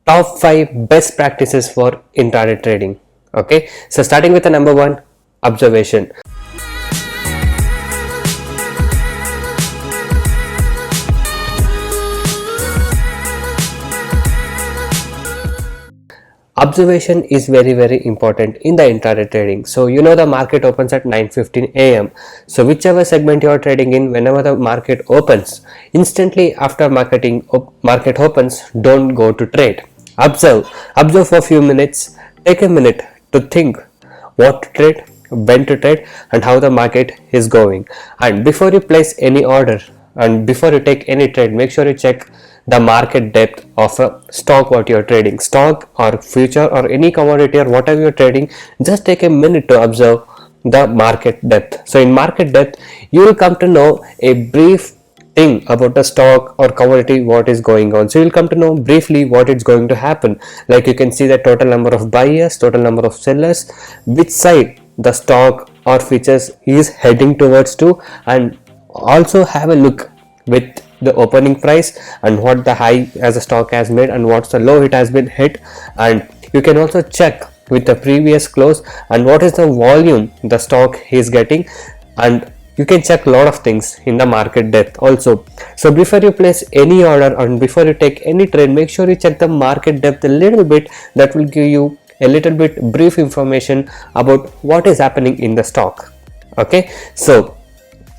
top 5 best practices for intraday trading. Okay, so starting with the number 1, observation. Observation is very important in the intraday trading. So you know the market opens at 9:15 a.m. So whichever segment you are trading in, whenever the market opens, instantly after market opens, don't go to trade. Observe for a few minutes. Take a minute to think what to trade, when to trade, and how the market is going. And before you place any order and before you take any trade, make sure you check the market depth of a stock what you are trading, stock or future or any commodity or whatever you are trading. Just take a minute to observe the market depth. So in market depth, you will come to know a brief thing about the stock or commodity, what is going on. So you'll come to know briefly what is going to happen. Like you can see the total number of buyers, total number of sellers, which side the stock or futures is heading towards to, and also have a look with the opening price and what the high as the stock has made and what's the low it has been hit. And you can also check with the previous close and what is the volume the stock is getting, and you can check a lot of things in the market depth also. So before you place any order and before you take any trade, make sure you check the market depth a little bit. That will give you a little bit brief information about what is happening in the stock. Okay, so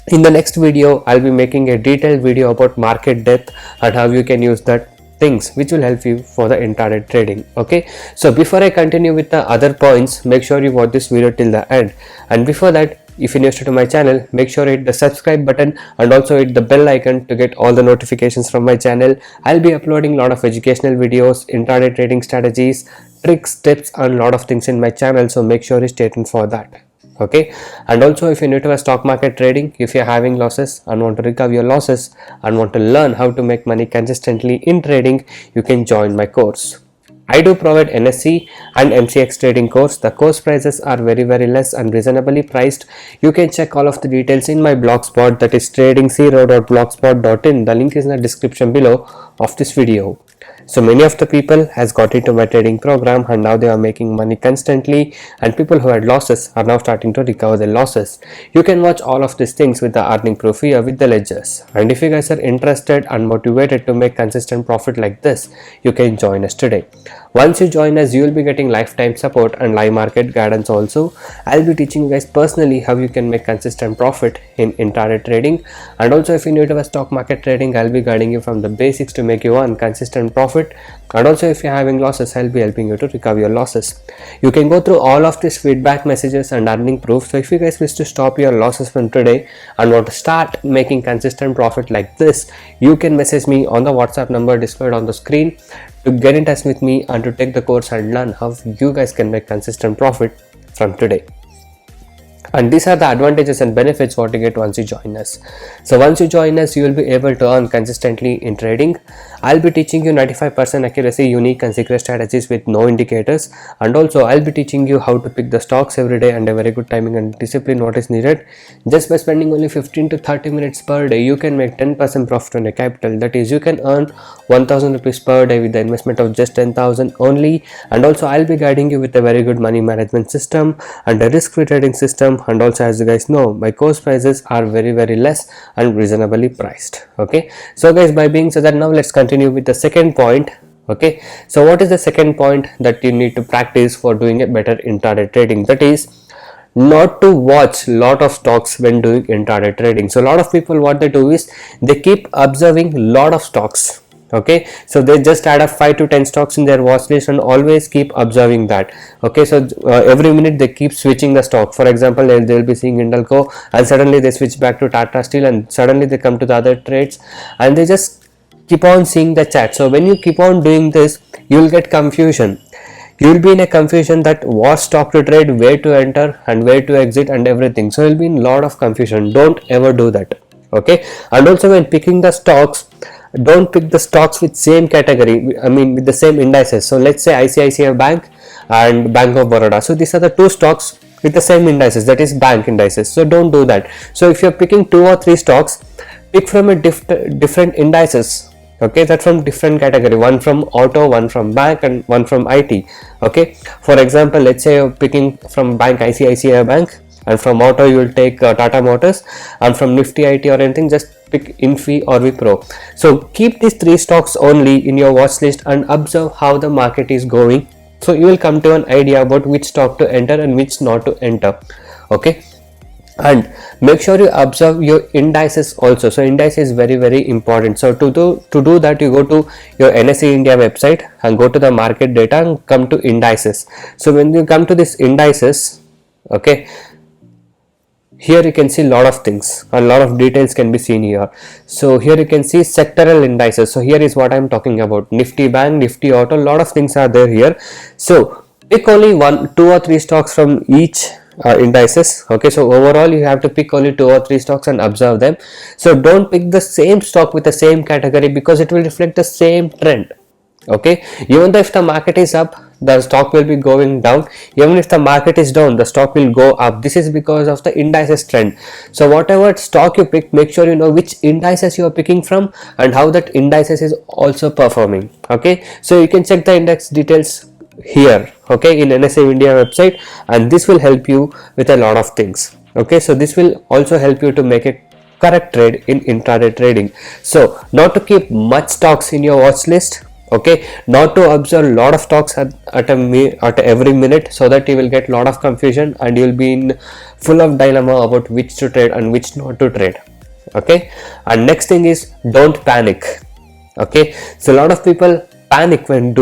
in the next video, I'll be making a detailed video about market depth and how you can use that things which will help you for the intraday trading. Okay, so before I continue with the other points, make sure you watch this video till the end. And before that, if you're new to my channel, make sure you hit the subscribe button and also hit the bell icon to get all the notifications from my channel. I'll be uploading a lot of educational videos, intraday trading strategies, tricks, tips, and a lot of things in my channel. So make sure you stay tuned for that. Okay, and also if you're new to a stock market trading, if you're having losses and want to recover your losses and want to learn how to make money consistently in trading, you can join my course. I do provide NSE and MCX trading course. The course prices are very less and reasonably priced. You can check all of the details in my blogspot, that is tradingzero.blogspot.in. The link is in the description below of this video. So many of the people has got into my trading program and now they are making money constantly, and people who had losses are now starting to recover their losses. You can watch all of these things with the earning proof here with the ledgers. And if you guys are interested and motivated to make consistent profit like this, you can join us today. Once you join us, you will be getting lifetime support and live market guidance also. I'll be teaching you guys personally how you can make consistent profit in intraday trading. And also if you're new to stock market trading, I'll be guiding you from the basics to make you earn consistent profit. And also if you're having losses, I'll be helping you to recover your losses. You can go through all of these feedback messages and earning proof. So if you guys wish to stop your losses from today and want to start making consistent profit like this, you can message me on the WhatsApp number displayed on the screen to get in touch with me and to take the course and learn how you guys can make consistent profit from today. And these are the advantages and benefits what you get once you join us. So once you join us, you will be able to earn consistently in trading. I'll be teaching you 95% accuracy, unique and secret strategies with no indicators. And also I'll be teaching you how to pick the stocks every day and a very good timing and discipline what is needed. Just by spending only 15 to 30 minutes per day, you can make 10% profit on your capital. That is, you can earn 1000 rupees per day with the investment of just 10,000 only. And also I'll be guiding you with a very good money management system and a risk-free trading system. And also, as you guys know, my course prices are very less and reasonably priced. Okay, so guys, by being so that, now let's continue with the second point. Okay, so what is the second point that you need to practice for doing a better intraday trading? That is, not to watch lot of stocks when doing intraday trading. So a lot of people, what they do is they keep observing lot of stocks. Okay, so they just add up 5 to 10 stocks in their watch list and always keep observing that. Okay, so every minute they keep switching the stock. For example, they'll be seeing Hindalco and suddenly they switch back to Tata Steel and suddenly they come to the other trades and they just keep on seeing the chat. So when you keep on doing this, you will get confusion. You will be in a confusion that what stock to trade, where to enter and where to exit and everything. So you'll be in a lot of confusion. Don't ever do that. Okay, and also when picking the stocks, don't pick the stocks with same category, I mean with the same indices. So let's say ICICI Bank and Bank of Baroda. So these are the two stocks with the same indices, that is bank indices. So don't do that. So if you're picking 2 or 3 stocks, pick from a different indices Okay, that's from different category, one from auto, one from bank, and one from IT. Okay, for example, let's say you're picking from bank ICICI Bank, and from auto you will take Tata Motors, and from Nifty IT or anything just pick Infi or Wipro. So keep these three stocks only in your watch list and observe how the market is going, so you will come to an idea about which stock to enter and which not to enter. Okay, and make sure you observe your indices also. So indice is very important. So to do that, you go to your NSE India website and go to the market data and come to indices. So when you come to this indices, okay, here you can see a lot of things, a lot of details can be seen here. So here you can see sectoral indices. So here is what I'm talking about: Nifty Bank, Nifty Auto, a lot of things are there here. So pick only one, two or three stocks from each indices. Okay, so overall you have to pick only 2 or 3 stocks and observe them. So don't pick the same stock with the same category, because it will reflect the same trend. Okay, even though if the market is up, the stock will be going down. Even if the market is down, the stock will go up. This is because of the indices trend. So whatever stock you pick, make sure you know which indices you are picking from and how that indices is also performing. Okay, so you can check the index details here, okay, in NSE India website, and this will help you with a lot of things. Okay, so this will also help you to make a correct trade in intraday trading. So not to keep much stocks in your watch list, okay, not to observe a lot of stocks at every minute, so that you will get a lot of confusion and you will be in full of dilemma about which to trade and which not to trade. Okay, and next thing is don't panic. Okay, so a lot of people panic when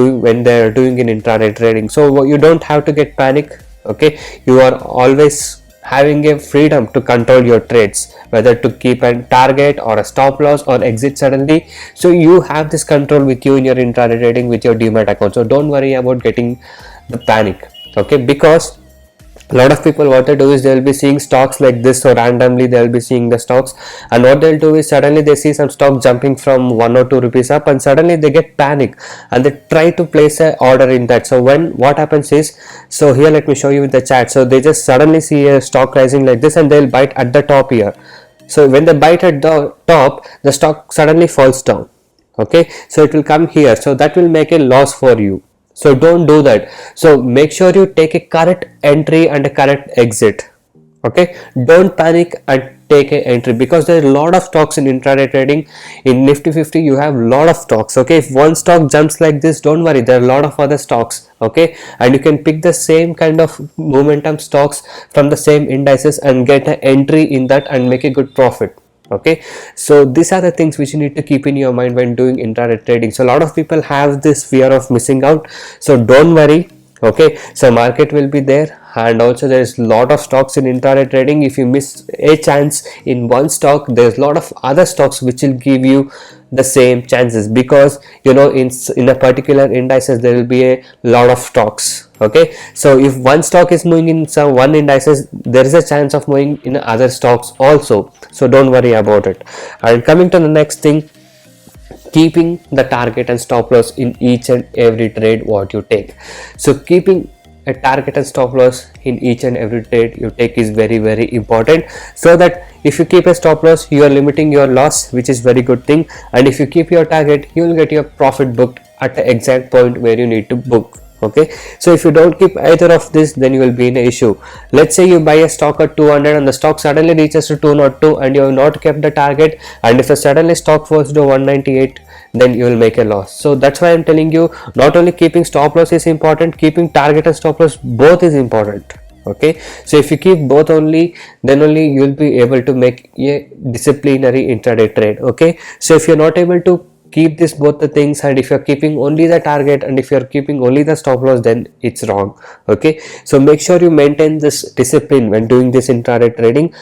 they are doing in intraday trading. So you don't have to get panic. Okay, you are always having a freedom to control your trades, whether to keep a target or a stop loss or exit suddenly. So you have this control with you in your intraday trading with your demat account. So don't worry about getting the panic. Okay, because a lot of people, what they do is they will be seeing stocks like this, so randomly they will be seeing the stocks, and what they'll do is suddenly they see some stock jumping from 1 or 2 rupees up, and suddenly they get panic and they try to place a order in that. So when what happens is, so here let me show you with the chart. So they just suddenly see a stock rising like this and they'll bite at the top here. So when they bite at the top, the stock suddenly falls down. Okay, so it will come here, so that will make a loss for you. So don't do that. So make sure you take a correct entry and a correct exit. Okay, don't panic and take a entry, because there are a lot of stocks in intraday trading. In Nifty 50 you have a lot of stocks. Okay, if one stock jumps like this, don't worry, there are a lot of other stocks. Okay, and you can pick the same kind of momentum stocks from the same indices and get an entry in that and make a good profit. Okay, so these are the things which you need to keep in your mind when doing intraday trading. So a lot of people have this fear of missing out, so don't worry. Okay, so market will be there, and also there is a lot of stocks in intraday trading. If you miss a chance in one stock, there's a lot of other stocks which will give you the same chances, because you know in a particular indices there will be a lot of stocks. Okay, so if one stock is moving in some one indices, there is a chance of moving in other stocks also. So don't worry about it. And coming to the next thing, keeping the target and stop loss in each and every trade what you take. So keeping a target and stop loss in each and every trade you take is very important, so that if you keep a stop loss, you are limiting your loss, which is very good thing, and if you keep your target, you will get your profit booked at the exact point where you need to book. Okay, so if you don't keep either of this, then you will be in an issue. Let's say you buy a stock at 200 and the stock suddenly reaches to 202 and you have not kept the target, and if the suddenly stock falls to 198, then you will make a loss. So that's why I'm telling you, not only keeping stop loss is important, keeping target and stop loss both is important. Okay, so if you keep both only, then only you will be able to make a disciplinary intraday trade. Okay, so if you're not able to keep this both the things, and if you're keeping only the target and if you're keeping only the stop loss, then it's wrong. Okay, so make sure you maintain this discipline when doing this intraday trading.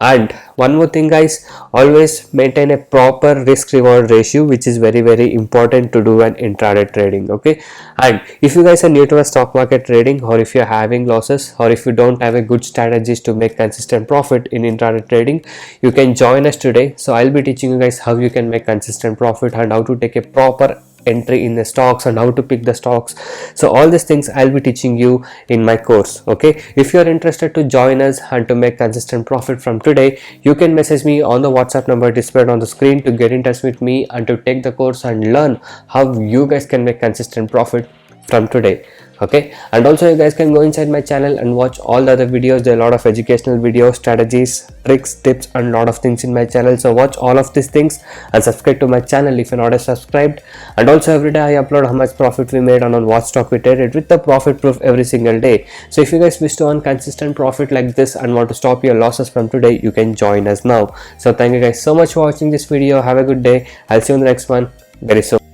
And one more thing guys, always maintain a proper risk reward ratio, which is very important to do an intraday trading. Okay, and if you guys are new to a stock market trading, or if you're having losses, or if you don't have a good strategies to make consistent profit in intraday trading, you can join us today. So I'll be teaching you guys how you can make consistent profit and how to take a proper entry in the stocks and how to pick the stocks. So all these things I'll be teaching you in my course. Okay, if you are interested to join us and to make consistent profit from today, you can message me on the WhatsApp number displayed on the screen to get in touch with me and to take the course and learn how you guys can make consistent profit from today. Okay, and also you guys can go inside my channel and watch all the other videos. There are a lot of educational videos, strategies, tricks, tips, and a lot of things in my channel. So watch all of these things and subscribe to my channel if you're not subscribed. And also every day I upload how much profit we made and on what stock we traded with the profit proof every single day. So if you guys wish to earn consistent profit like this and want to stop your losses from today, you can join us now. So thank you guys so much for watching this video. Have a good day. I'll see you in the next one very soon.